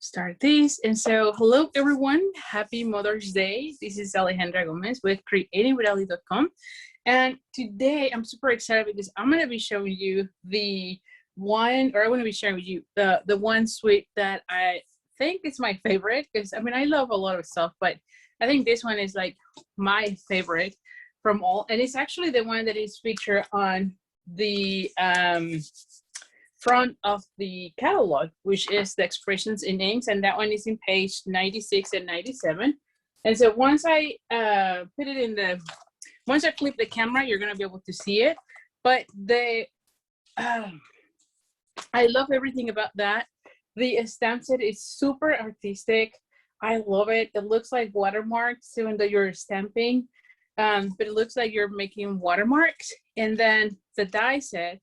start this. And so, hello everyone, happy Mother's Day. This is Alejandra Gomez with creatingwithali.com. And today I'm super excited because I'm going to be showing you the one, or I want to be sharing with you the one suite that I think is my favorite, because I mean, I love a lot of stuff, but I think this one is like my favorite from all. And it's actually the one that is featured on the front of the catalog, which is the expressions in inks, and that one is in page 96 and 97. And so once I put it in the, once I flip the camera, you're gonna be able to see it. But the I love everything about that. The stamp set is super artistic. I love it. It looks like watermarks, even though you're stamping, but it looks like you're making watermarks. And then the die set,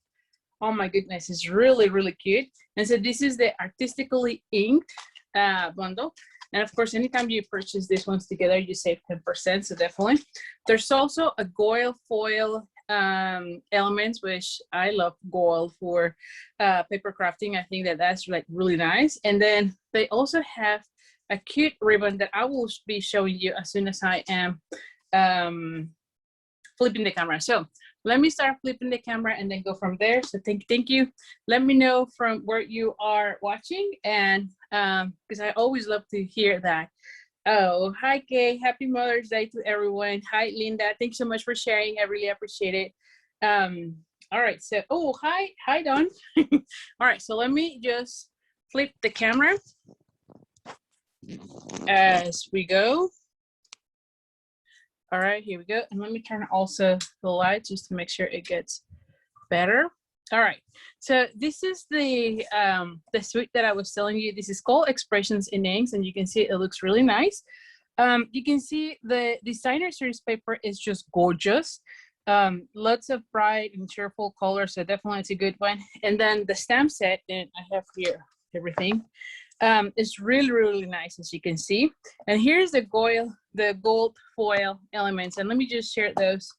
oh my goodness, it's really, really cute. And so this is the artistically inked bundle. And of course, anytime you purchase these ones together, you save 10%, so definitely. There's also a goil foil elements, which I love goil for paper crafting. I think that that's like really nice. And then they also have a cute ribbon that I will be showing you as soon as I am flipping the camera. So let me start flipping the camera and then go from there. So thank you. Let me know from where you are watching, and because I always love to hear that. Oh, hi Kay, happy Mother's Day to everyone. Hi Linda, thanks so much for sharing. I really appreciate it. All right, so hi Don. All right, so let me just flip the camera as we go. All right, here we go. And let me turn also the light just to make sure it gets better. All right, so this is the suite that I was telling you. This is called Expressions in Inks, and you can see it looks really nice. You can see the designer series paper is just gorgeous. Lots of bright and cheerful colors, so definitely it's a good one. And then the stamp set, and I have here everything. It's really, really nice, as you can see. And here's the gold foil elements. And let me just share those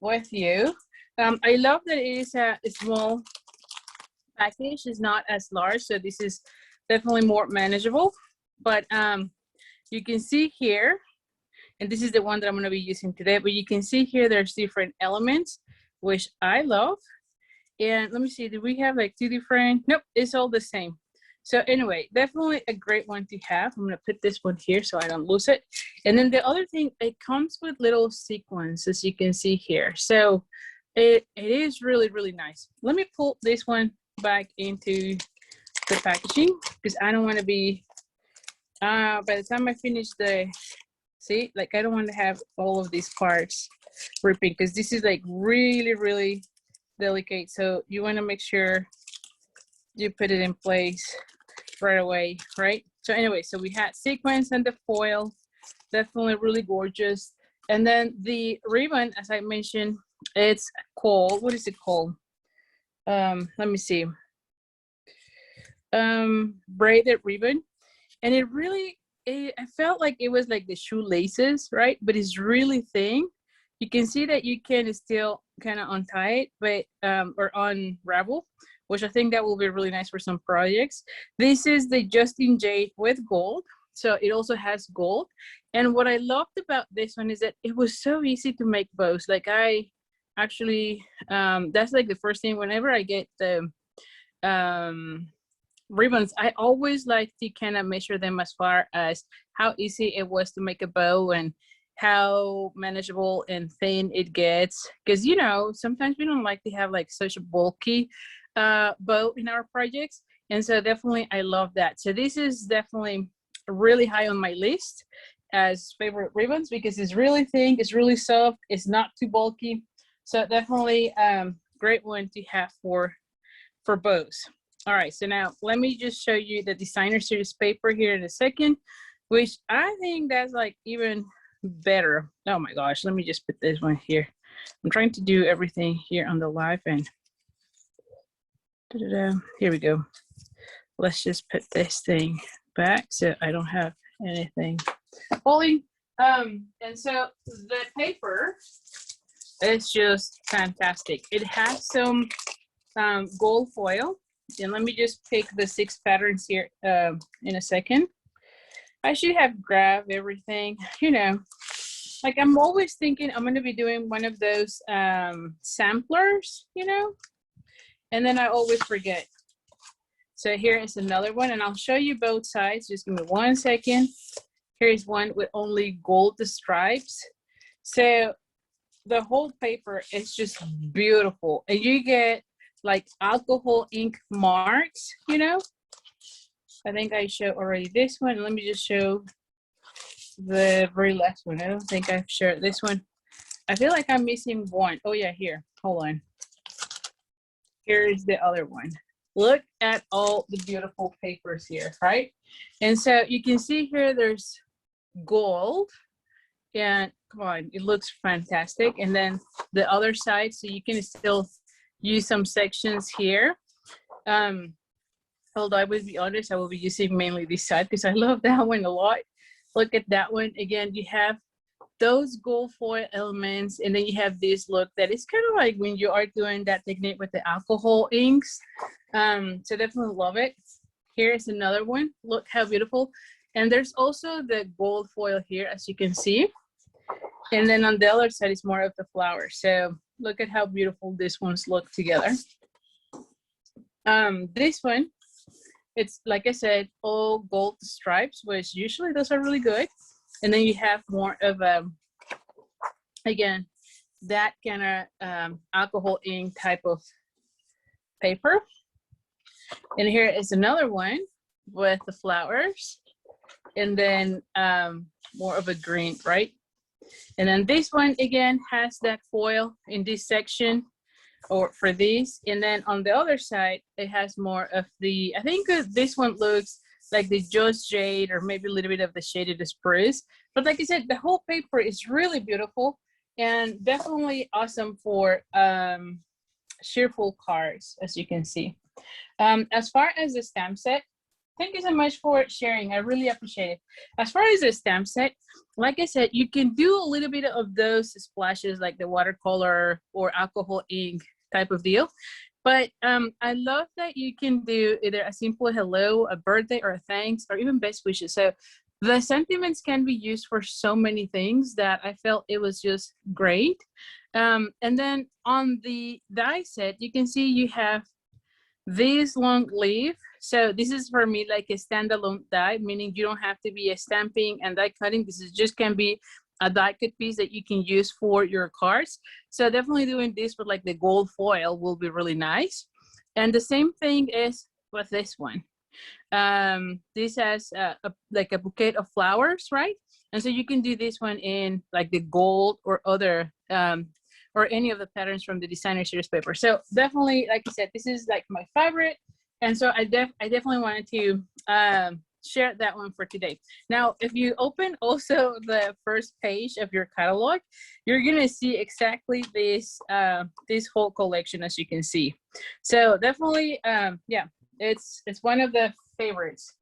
with you. I love that it is a small package. It's not as large, so this is definitely more manageable. But you can see here, and this is the one that I'm going to be using today, but you can see here there's different elements, which I love. And let me see, do we have like two different? Nope, it's all the same. So anyway, definitely a great one to have. I'm gonna put this one here so I don't lose it. And then the other thing, it comes with little sequins, as you can see here. So it is really, really nice. Let me pull this one back into the packaging, because I don't want to be, by the time I finish the, see, like I don't want to have all of these parts ripping, because this is like really, really delicate. So you want to make sure you put it in place right away, right? So anyway, so we had sequins and the foil, definitely really gorgeous. And then the ribbon, as I mentioned, it's called, what is it called? Let me see. Braided ribbon. And it really, I felt like it was like the shoelaces, right? But it's really thin. You can see that you can still kind of untie it, but or unravel, which I think that will be really nice for some projects. This is the Justin Jade with gold. So it also has gold. And what I loved about this one is that it was so easy to make bows. Like I actually, that's like the first thing, whenever I get the ribbons, I always like to kind of measure them as far as how easy it was to make a bow and how manageable and thin it gets. Because, you know, sometimes we don't like to have like such a bulky bow in our projects, and so definitely I love that. So this is definitely really high on my list as favorite ribbons, because it's really thin, it's really soft, it's not too bulky. So definitely great one to have for bows. All right, so now let me just show you the designer series paper here in a second, which I think that's like even better. Oh my gosh, let me just put this one here. I'm trying to do everything here on the live, and here we go. Let's just put this thing back so I don't have anything falling. And so the paper is just fantastic. It has some gold foil And let me just pick the 6 patterns here in a second. I should have grabbed everything, you know, like I'm always thinking I'm going to be doing one of those samplers, you know, and then I always forget. So here is another one, and I'll show you both sides. Just give me 1 second. Here is one with only gold stripes. So the whole paper is just beautiful, and you get like alcohol ink marks, you know. I think I showed already this one. Let me just show the very last one. I don't think I've shared this one. I feel like I'm missing one. Oh yeah, here, hold on. Here's the other one. Look at all the beautiful papers here, right? And so you can see here there's gold, and come on, it looks fantastic. And then the other side, so you can still use some sections here. Although I would be honest, I will be using mainly this side because I love that one a lot. Look at that one. Again, you have those gold foil elements, and then you have this look that is kind of like when you are doing that technique with the alcohol inks. So definitely love it. Here's another one. Look how beautiful. And there's also the gold foil here, as you can see. And then on the other side is more of the flowers. So look at how beautiful these ones look together. This one, it's like I said, all gold stripes, which usually those are really good. And then you have more of a, again, that kind of alcohol ink type of paper. And here is another one with the flowers, and then more of a green, right? And then this one again has that foil in this section, or for these. And then on the other side, it has more of the, I think this one looks like the Just Jade, or maybe a little bit of the shade of the spruce. But like I said, the whole paper is really beautiful and definitely awesome for cheerful cards, as you can see. As far as the stamp set, thank you so much for sharing. I really appreciate it. As far as the stamp set, like I said, you can do a little bit of those splashes like the watercolor or alcohol ink type of deal. But I love that you can do either a simple hello, a birthday, or a thanks, or even best wishes. So the sentiments can be used for so many things that I felt it was just great. And then on the die set, you can see you have this long leaf. So this is for me like a standalone die, meaning you don't have to be a stamping and die cutting. This is just can be a die cut piece that you can use for your cards. So definitely doing this with like the gold foil will be really nice. And the same thing is with this one. This has like a bouquet of flowers, right? And so you can do this one in like the gold or other or any of the patterns from the designer series paper. So definitely, like I said, this is like my favorite. And so I definitely wanted to share that one for today. Now, if you open also the first page of your catalog, you're gonna see exactly this this whole collection, as you can see. So definitely, yeah, it's one of the favorites.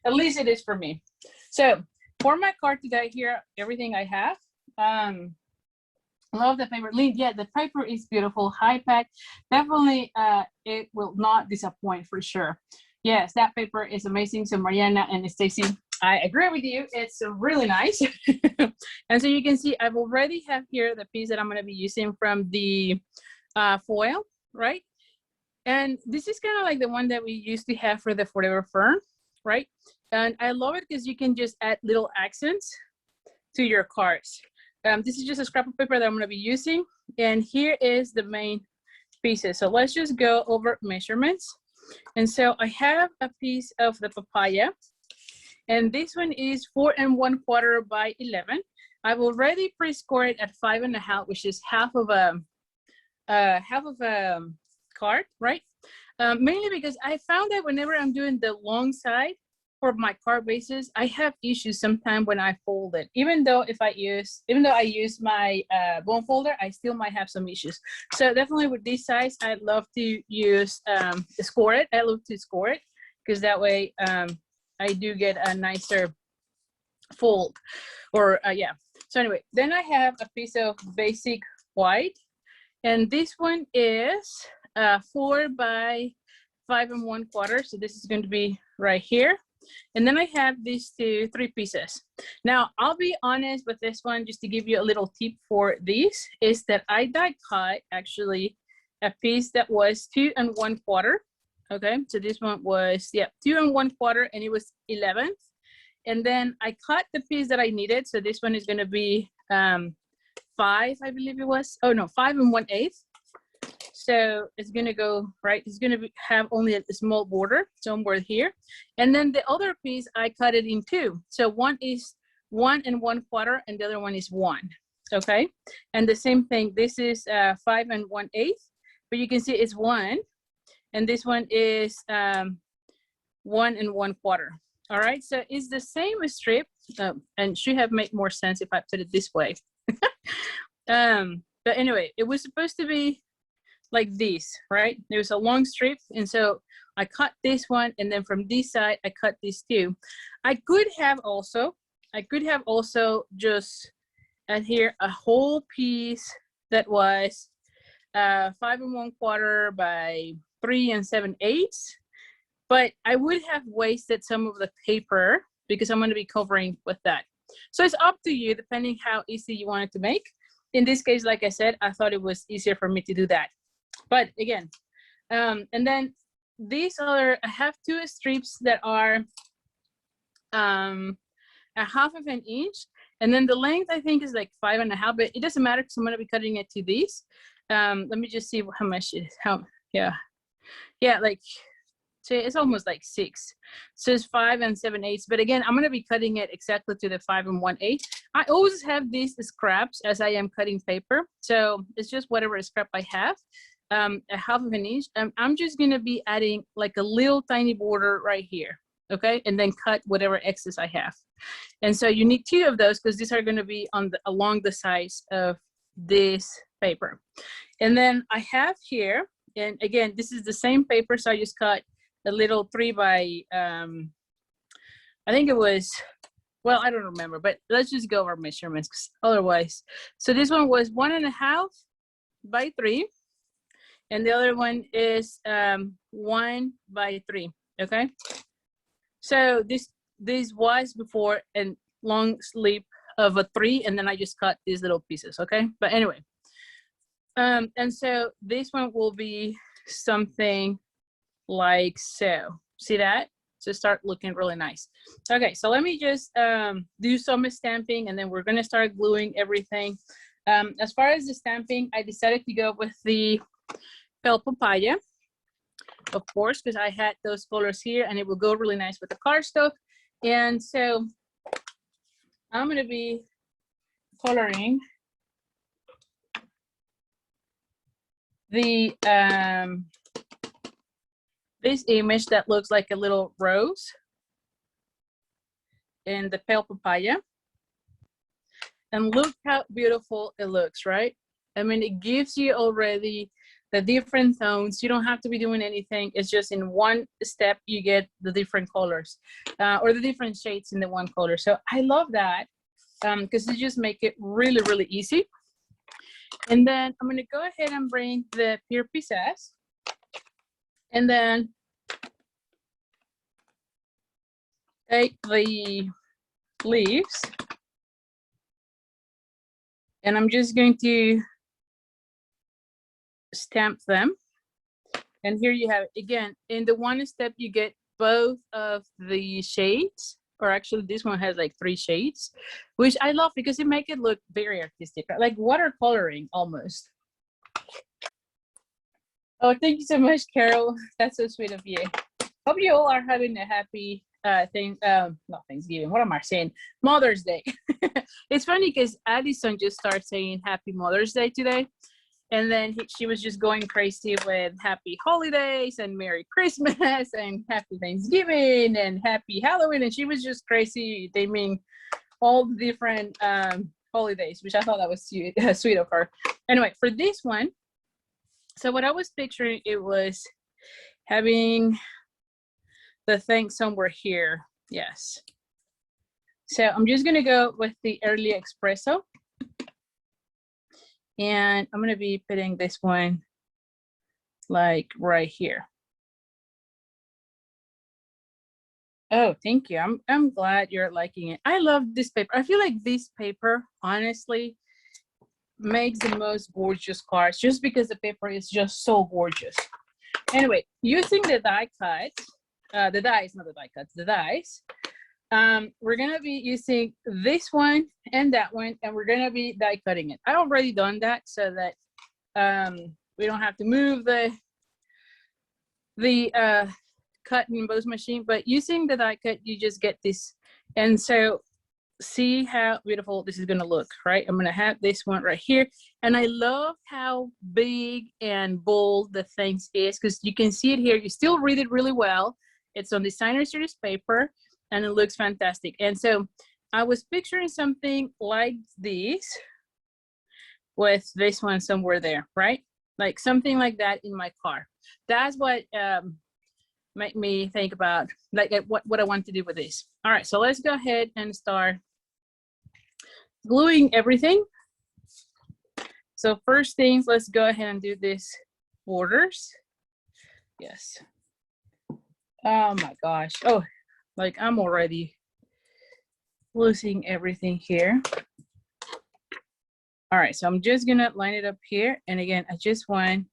At least it is for me. So for my card today here, everything I have. Love the paper. Yeah, the paper is beautiful. High pack. Definitely, it will not disappoint for sure. Yes, that paper is amazing. So Mariana and Stacy, I agree with you. It's really nice. And so you can see I've already have here the piece that I'm going to be using from the foil, right? And this is kind of like the one that we used to have for the Forever Fern, right? And I love it because you can just add little accents to your cards. This is just a scrap of paper that I'm going to be using. And here is the main pieces. So let's just go over measurements. And so I have a piece of the papaya. And this one is 4 1/4 by 11. I've already pre-scored it at 5 1/2, which is half of a card, right? Mainly because I found that whenever I'm doing the long side for my card bases, I have issues sometimes when I fold it. Even though I use my bone folder, I still might have some issues. So definitely with this size, I'd love to use score it. I love to score it because that way I do get a nicer fold. Or yeah. So anyway, then I have a piece of basic white, and this one is 4 by 5 1/4. So this is going to be right here. And then I have these 3 pieces. Now, I'll be honest with this one, just to give you a little tip for these, is that I die cut actually a piece that was 2 1/4. Okay, so this one was, yeah, 2 1/4, and it was 11th. And then I cut the piece that I needed. So this one is going to be 5, I believe it was. Oh no, 5 1/8. So it's going to go, right, it's going to have only a small border somewhere here. And then the other piece, I cut it in 2. So one is 1 1/4, and the other one is 1. Okay, and the same thing, this is 5 1/8, but you can see it's 1, and this one is 1 1/4. All right, so it's the same strip, and should have made more sense if I put it this way. But anyway, it was supposed to be like this, right? There was a long strip, and so I cut this one, and then from this side, I cut these 2. I could have also just add here a whole piece that was 5 1/4 by 3 7/8. But I would have wasted some of the paper because I'm going to be covering with that. So it's up to you, depending how easy you want it to make. In this case, like I said, I thought it was easier for me to do that. But again, and then these are, I have 2 strips that are 1/2 inch. And then the length, I think, is like 5 1/2, but it doesn't matter because I'm going to be cutting it to these. Let me just see how much it is. Yeah, like, so it's almost like 6. So it's 5 7/8. But again, I'm going to be cutting it exactly to the 5 1/8. I always have these scraps as I am cutting paper. So it's just whatever scrap I have, 1/2 inch. I'm just going to be adding like a little tiny border right here. Okay, and then cut whatever excess I have. And so you need 2 of those because these are going to be on the, along the sides of this paper. And then I have here, and again, this is the same paper, so I just cut a little 3 by, I think it was, well, I don't remember, but let's just go over measurements because otherwise. So this one was 1 1/2 by 3, and the other one is 1 by 3. Okay. So this was before a long sleeve of a 3, and then I just cut these little pieces. Okay. But anyway, and so this one will be something like so. See that? So start looking really nice. Okay, so let me just do some stamping, and then we're gonna start gluing everything. As far as the stamping, I decided to go with the Pale Papaya, of course, because I had those colors here, and it will go really nice with the cardstock. And so I'm gonna be coloring the this image that looks like a little rose in the Pale Papaya. And look how beautiful it looks, right? I mean, it gives you already the different tones. You don't have to be doing anything. It's just in one step, you get the different colors or the different shades in the one color. So I love that because it just make it really, really easy. And then I'm gonna go ahead and bring the Pure pieces. And then take the leaves, and I'm just going to stamp them. And here you have it. Again, in the one step, you get both of the shades, or actually this one has like 3 shades, which I love because it makes it look very artistic, like watercoloring almost. Oh, thank you so much, Carol. That's so sweet of you. Hope you all are having a happy not Thanksgiving. What am I saying? Mother's Day. It's funny because Addison just started saying Happy Mother's Day today. And then she was just going crazy with Happy Holidays and Merry Christmas and Happy Thanksgiving and Happy Halloween. And she was just crazy naming all the different holidays, which I thought that was sweet of her. Anyway, for this one, so what I was picturing, it was having the thing somewhere here. Yes. So I'm just going to go with the early espresso. And I'm going to be putting this one like right here. Oh, thank you. I'm glad you're liking it. I love this paper. I feel like this paper, honestly, makes the most gorgeous cards just because the paper is just so gorgeous. Anyway, using the die cut, the dies, not the die cuts, the dies. We're gonna be using this one and that one, and we're gonna be die cutting it. I already done that so that we don't have to move the cut and emboss machine, but using the die cut, you just get this. And so see how beautiful this is gonna look, right? I'm gonna have this one right here. And I love how big and bold the things is, because you can see it here. You still read it really well. It's on designer series paper and it looks fantastic. And so I was picturing something like this with this one somewhere there, right? Like something like that in my car. That's what made me think about like what I want to do with this. All right, so let's go ahead and start gluing everything. So first things, let's go ahead and do this borders. Yes. Oh my gosh. Oh, like I'm already losing everything here. All right, so I'm just gonna line it up here. And again, I just want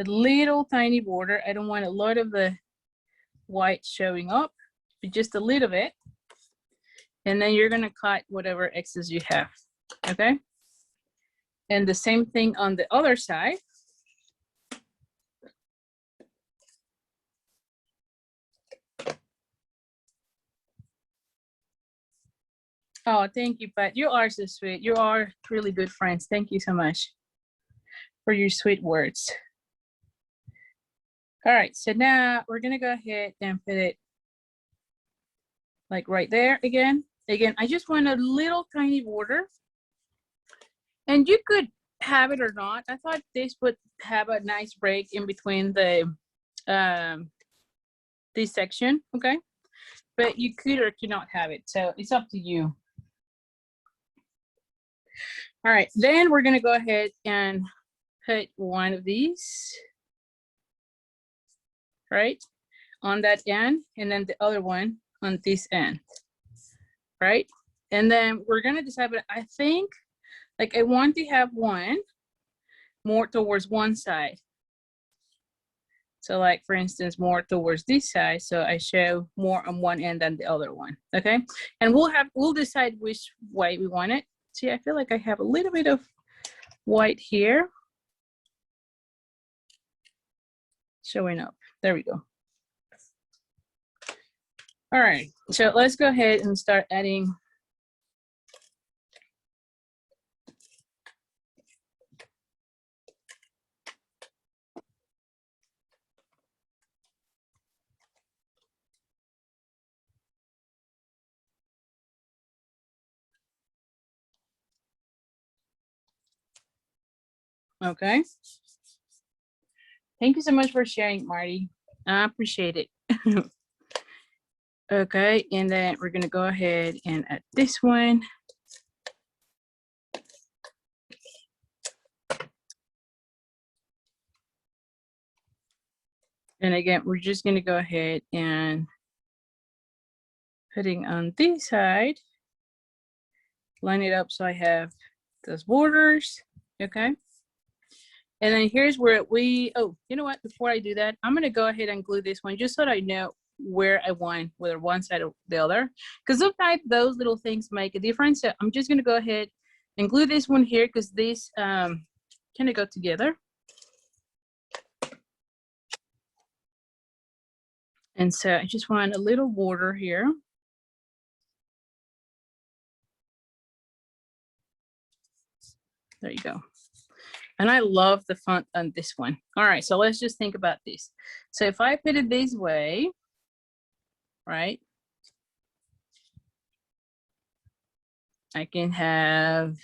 a little tiny border. I don't want a lot of the white showing up, but just a little bit. And then you're gonna cut whatever excess you have, okay? And the same thing on the other side. Oh, thank you, Pat. You are so sweet. You are really good friends. Thank you so much for your sweet words. All right, so now we're gonna go ahead and put it like right there again. Again, I just want a little tiny border. And you could have it or not. I thought this would have a nice break in between the this section, okay? But you could or could not have it, so it's up to you. All right, then we're gonna go ahead and put one of these, right, on that end, and then the other one on this end, right? And then we're gonna decide, but I think, like I want to have one more towards one side. So like, for instance, more towards this side. So I show more on one end than the other one, okay? And we'll decide which way we want it. See, I feel like I have a little bit of white here showing up. There we go. All right, so let's go ahead and start adding. Okay. Thank you so much for sharing, Marty. I appreciate it. Okay, and then we're gonna go ahead and add this one. And again, we're just gonna go ahead and putting on this side, line it up so I have those borders, okay? And then here's where we, oh, you know what, before I do that, I'm gonna go ahead and glue this one just so that I know where I want, whether one side or the other. Because sometimes those little things make a difference. So I'm just gonna go ahead and glue this one here because these kind of go together. And so I just want a little border here. There you go. And I love the font on this one. All right, so let's just think about this. So if I put it this way, right? I can have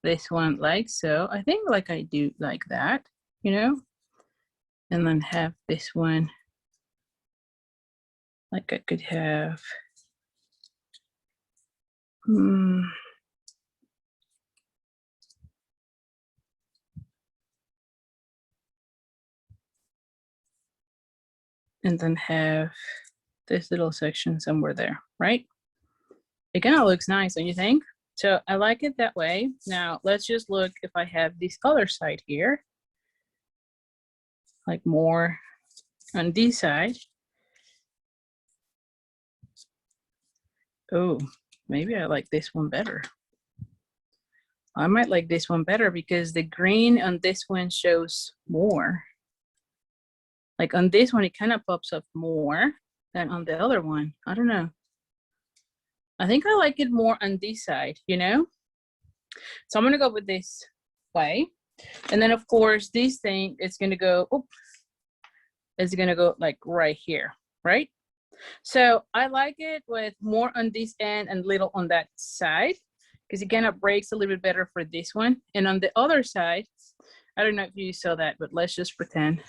this one like so. I think like I do like that, you know? And then have this one like I could have. And then have this little section somewhere there, right? It kind of looks nice, don't you think? So I like it that way. Now let's just look if I have this other side here, like more on this side. Oh, maybe I like this one better. I might like this one better because the green on this one shows more. Like on this one, it kind of pops up more than on the other one. I don't know. I think I like it more on this side, you know? So I'm gonna go with this way. And then of course, this thing is gonna go, it's gonna go like right here, right? So I like it with more on this end and little on that side, because it kind of breaks a little bit better for this one. And on the other side, I don't know if you saw that, but let's just pretend.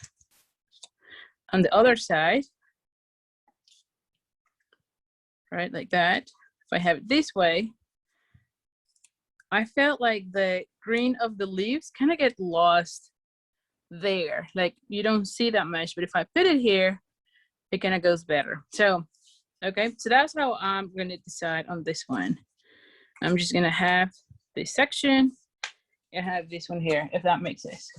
On the other side, right, like that, if I have it this way, I felt like the green of the leaves kind of get lost there. Like you don't see that much, but if I put it here, it kind of goes better. So, okay, so that's how I'm gonna decide on this one. I'm just gonna have this section and have this one here, if that makes sense.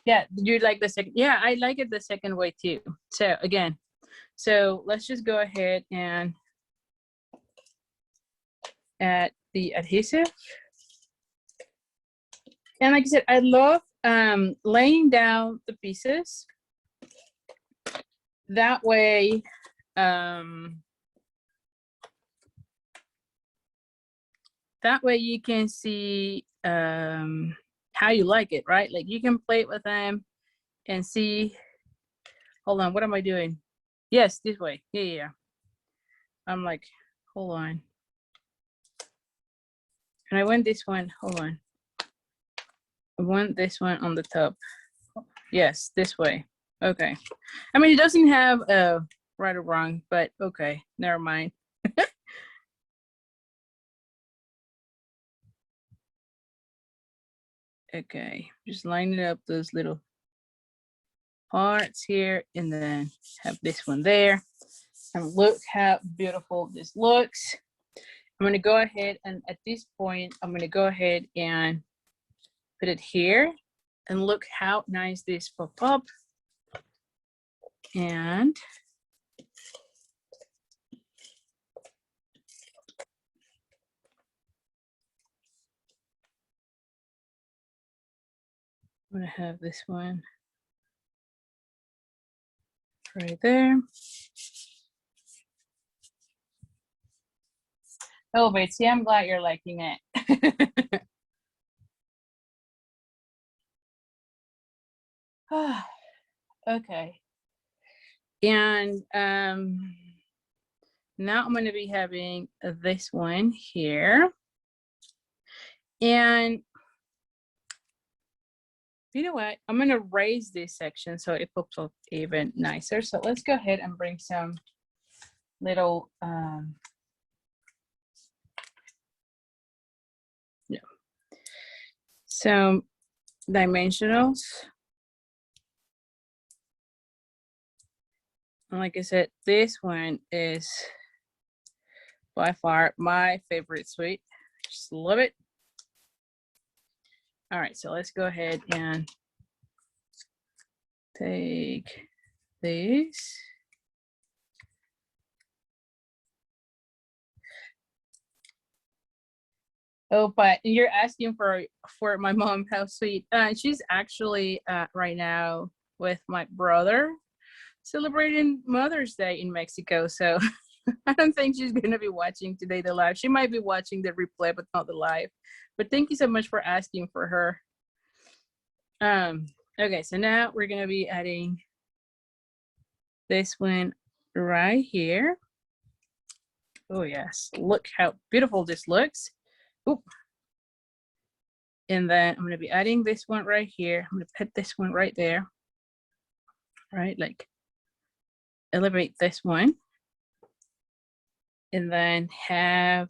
Yeah, did you like the second? Yeah, I like it the second way too. So again, so let's just go ahead and add the adhesive. And like I said, I love laying down the pieces. That way, you can see how you like it, right? Like you can play with them and see. Hold on, what am I doing? Yes, this way. Yeah. I'm like, hold on. And I want this one, hold on. I want this one on the top. Yes, this way. Okay. I mean, it doesn't have a right or wrong, but okay, never mind. Okay, just lining up those little parts here and then have this one there. And look how beautiful this looks. I'm gonna go ahead and at this point, I'm gonna go ahead and put it here and look how nice this pop up. And I'm gonna have this one right there. Oh, wait, see, I'm glad you're liking it. Okay. And now I'm going to be having this one here. And you know what? I'm going to raise this section so it pops up even nicer. So let's go ahead and bring some little some dimensionals. And like I said, this one is by far my favorite suite. Just love it. All right, so let's go ahead and take these. Oh, but you're asking for my mom, how sweet. She's actually right now with my brother celebrating Mother's Day in Mexico. So I don't think she's gonna be watching today the live. She might be watching the replay, but not the live. But thank you so much for asking for her. Okay, so now we're gonna be adding this one right here. Oh yes, look how beautiful this looks. Oop. And then I'm gonna be adding this one right here. I'm gonna put this one right there. Right, like elevate this one. And then have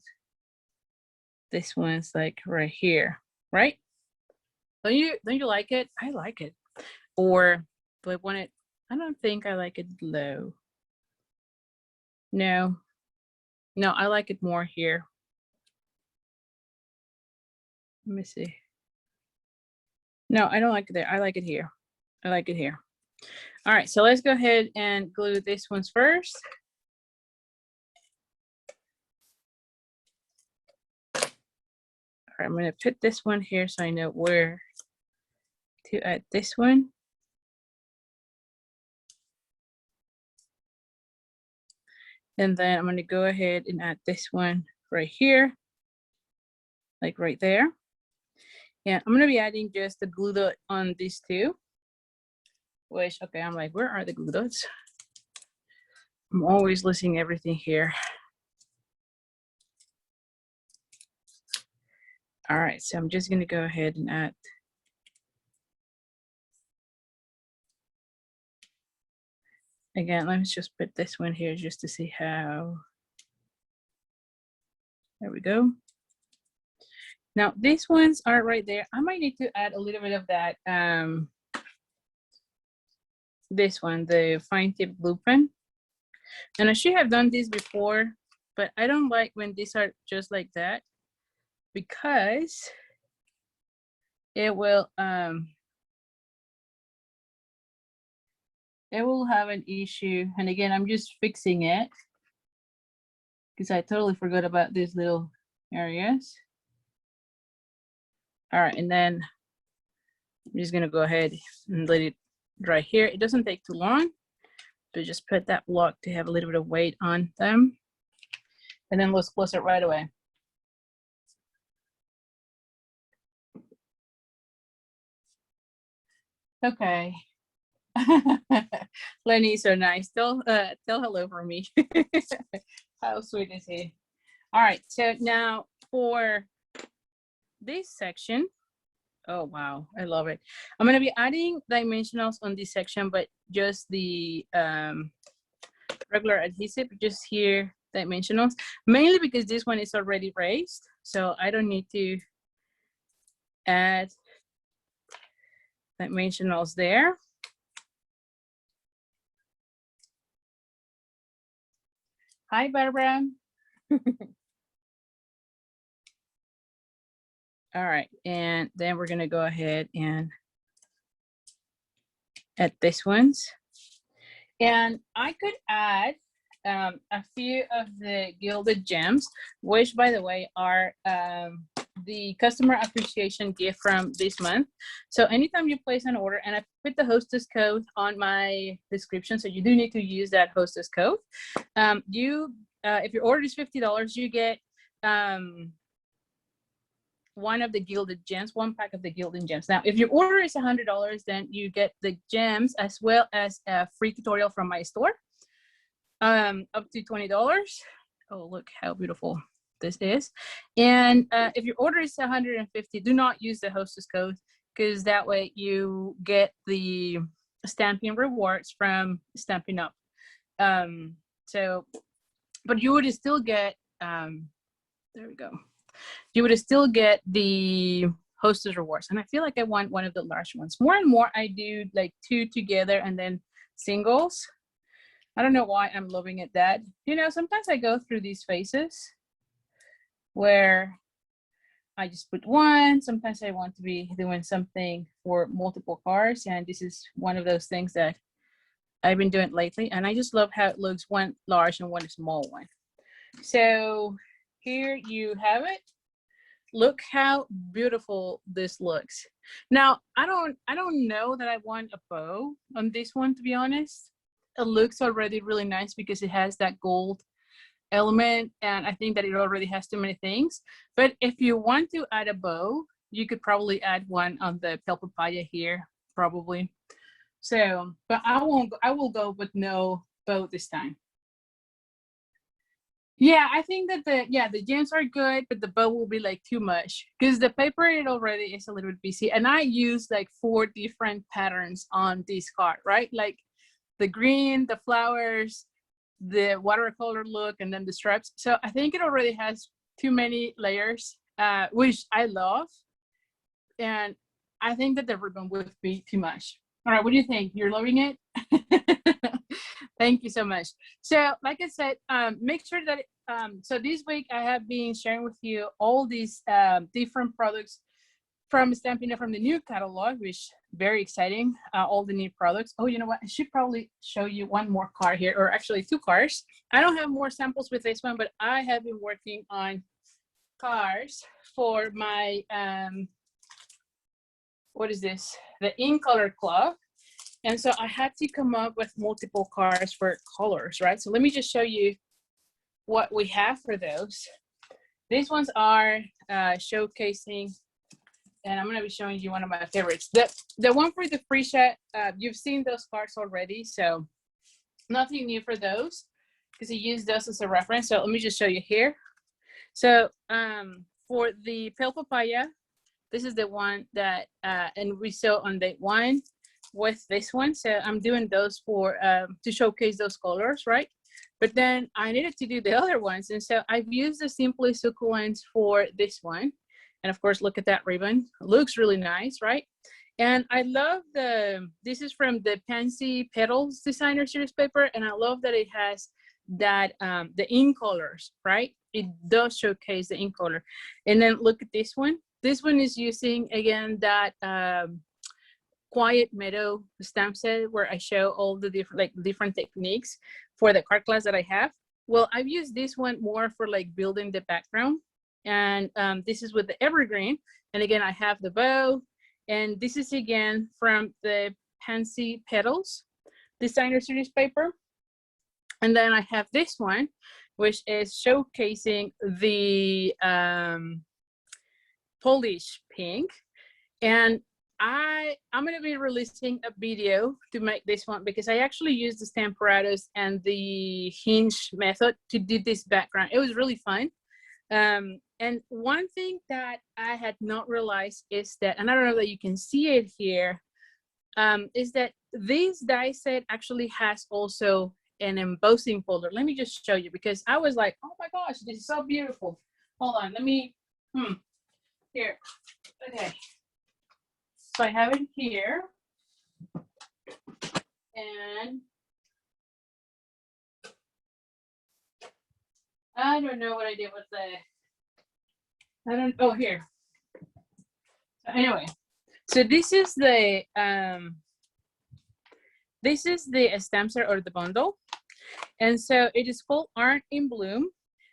this one's like right here, right? Don't you like it? I like it. Or do I want it? I don't think I like it low. No, no, I like it more here. Let me see. No, I don't like it there. I like it here. I like it here. All right, so let's go ahead and glue this ones first. All right, I'm gonna put this one here so I know where to add this one. And then I'm gonna go ahead and add this one right here, like right there. Yeah, I'm gonna be adding just the glue dot on these two, which, okay, I'm like, where are the glue dots? I'm always listing everything here. All right, so I'm just gonna go ahead and add. Again, let me just put this one here just to see how. There we go. Now these ones are right there. I might need to add a little bit of that. This one, the fine tip glue pen. And I should have done this before, but I don't like when these are just like that because it will have an issue. And again, I'm just fixing it because I totally forgot about these little areas. All right, and then I'm just gonna go ahead and let it dry here. It doesn't take too long, but just put that block to have a little bit of weight on them. And then let's close it right away. Okay. Lenny, so nice. Tell hello for me. How sweet is he? All right, so now for this section, oh wow, I love it. I'm gonna be adding dimensionals on this section, but just the regular adhesive, just here dimensionals, mainly because this one is already raised, so I don't need to add dimensionals there. Hi, Barbara. All right, and then we're gonna go ahead and add this ones. And I could add a few of the gilded gems, which by the way are the customer appreciation gift from this month. So anytime you place an order, and I put the hostess code on my description, so you do need to use that hostess code. If your order is $50, you get one of the gilded gems, one pack of the gilded gems. Now, if your order is $100, then you get the gems as well as a free tutorial from my store, up to $20. Oh, look how beautiful this is. And if your order is $150, do not use the hostess code, because that way you get the stamping rewards from Stampin' Up. But you would still get, there we go. You would still get the hostess rewards. And I feel like I want one of the large ones. More and more, I do like 2 together and then singles. I don't know why I'm loving it that. You know, sometimes I go through these phases where I just put one. Sometimes I want to be doing something for multiple cards. And this is one of those things that I've been doing lately. And I just love how it looks, one large and one small one. So here you have it. Look how beautiful this looks. Now, I don't know that I want a bow on this one, to be honest. It looks already really nice because it has that gold element, and I think that it already has too many things. But if you want to add a bow, you could probably add one on the pale papaya here, probably. So, but I will go with no bow this time. Yeah, I think that the gems are good, but the bow will be like too much because the paper, it already is a little bit busy. And I use like 4 different patterns on this card, right? Like the green, the flowers, the watercolor look, and then the stripes. So I think it already has too many layers, which I love. And I think that the ribbon would be too much. All right, what do you think? You're loving it? Thank you so much. So like I said, make sure that, so this week I have been sharing with you all these different products from Stampin' Up! From the new catalog, which very exciting, all the new products. Oh, you know what? I should probably show you one more card here, or actually 2 cards. I don't have more samples with this one, but I have been working on cards for my, what is this? The In Color Club. And so I had to come up with multiple cards for colors, right? So let me just show you what we have for those. These ones are showcasing, and I'm going to be showing you one of my favorites. The one for the free chat, you've seen those cards already, so nothing new for those because I use those as a reference. So let me just show you here. So for the Pale Papaya, this is the one that, and we saw on day 1 with this one. So I'm doing those for, to showcase those colors, right? But then I needed to do the other ones. And so I've used the Simply Succulents for this one. And of course, look at that ribbon. It looks really nice, right? And I love this is from the Pansy Petals Designer Series paper. And I love that it has that, the in colors, right? It does showcase the in color. And then look at this one. This one is using, again, that Quiet Meadow stamp set where I show all the different techniques for the card class that I have. Well, I've used this one more for like building the background. And this is with the evergreen. And again, I have the bow. And this is again from the Pansy Petals Designer Series paper. And then I have this one, which is showcasing the Polish pink. And I'm going to be releasing a video to make this one because I actually used the Stamparatus and the hinge method to do this background. It was really fun. And one thing that I had not realized is that, and I don't know that you can see it here, is that this die set actually has also an embossing folder. Let me just show you because I was like, oh my gosh, this is so beautiful. Hold on, let me, here, okay. So I have it here, and I don't know what I did with oh, here. So anyway, so this is the stamp set or the bundle. And so it is called Art in Bloom.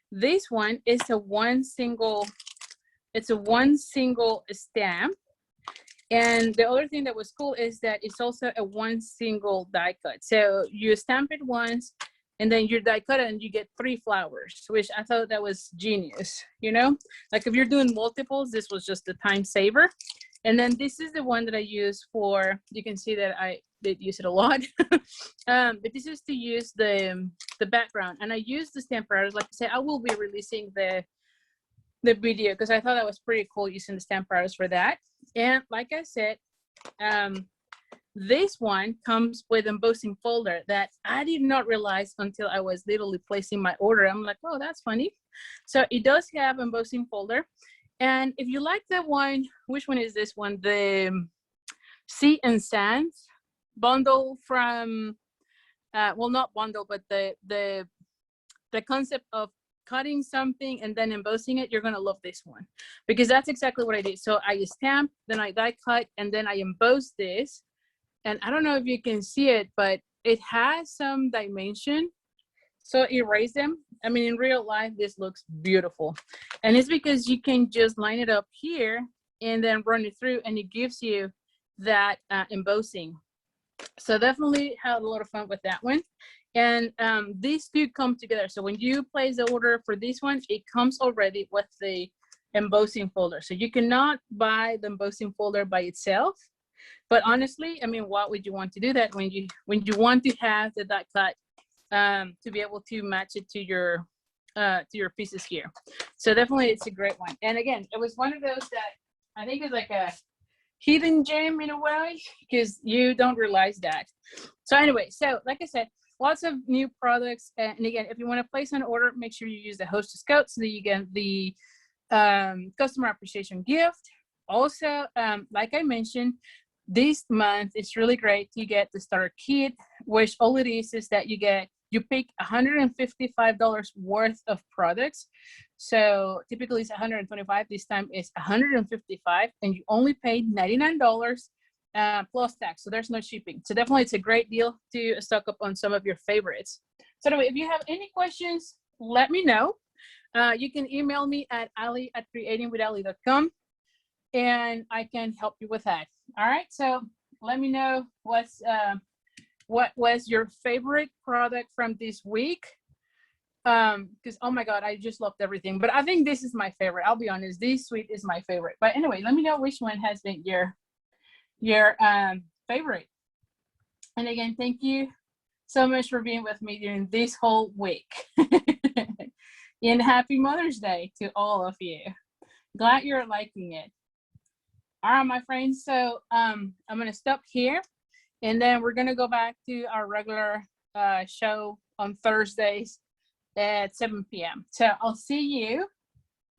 This one is one single stamp. And the other thing that was cool is that it's also a one single die cut. So you stamp it once and then you die cut it and you get 3 flowers, which I thought that was genius, you know? Like if you're doing multiples, this was just a time saver. And then this is the one that I use for, you can see that I did use it a lot. But this is to use the background. And I use the Stamparatus. Like I said, I will be releasing the video because I thought that was pretty cool using the Stamparatus for that. And like I said, this one comes with embossing folder that I did not realize until I was literally placing my order. I'm like, oh, that's funny. So it does have embossing folder. And if you like that one, which one is this one? The Sea and Sands bundle from, well, not bundle, but the concept of cutting something and then embossing it, you're gonna love this one because that's exactly what I did. So I stamp, then I die cut, and then I emboss this. And I don't know if you can see it, but it has some dimension. So erase them. I mean, in real life, this looks beautiful. And it's because you can just line it up here and then run it through and it gives you that embossing. So definitely had a lot of fun with that one. And these two come together. So when you place the order for this one, it comes already with the embossing folder. So you cannot buy the embossing folder by itself. But honestly, I mean, why would you want to do that when you want to have the die cut to be able to match it to your pieces here? So definitely, it's a great one. And again, it was one of those that I think is like a hidden gem in a way because you don't realize that. So anyway, so like I said, lots of new products. And again, if you want to place an order, make sure you use the Hostess code so that you get the customer appreciation gift. Also, like I mentioned, this month it's really great to get the starter kit, which all it is that you pick $155 worth of products. So typically it's 125. This time it's 155, and you only paid $99 plus tax. So there's no shipping. So definitely it's a great deal to stock up on some of your favorites. So anyway, if you have any questions, let me know. You can email me at ali@creatingwithali.com, and I can help you with that. All right. So let me know what was your favorite product from this week. Because oh my God, I just loved everything. But I think this is my favorite. I'll be honest, this suite is my favorite. But anyway, let me know which one has been your favorite. And again, thank you so much for being with me during this whole week. And happy Mother's Day to all of you. Glad you're liking it. All right, my friends. So I'm gonna stop here, and then we're gonna go back to our regular show on Thursdays at 7 p.m. So I'll see you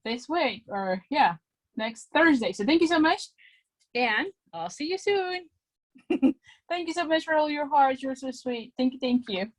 this week, or yeah, next Thursday. So thank you so much, and I'll see you soon. Thank you so much for all your hearts. You're so sweet. Thank you.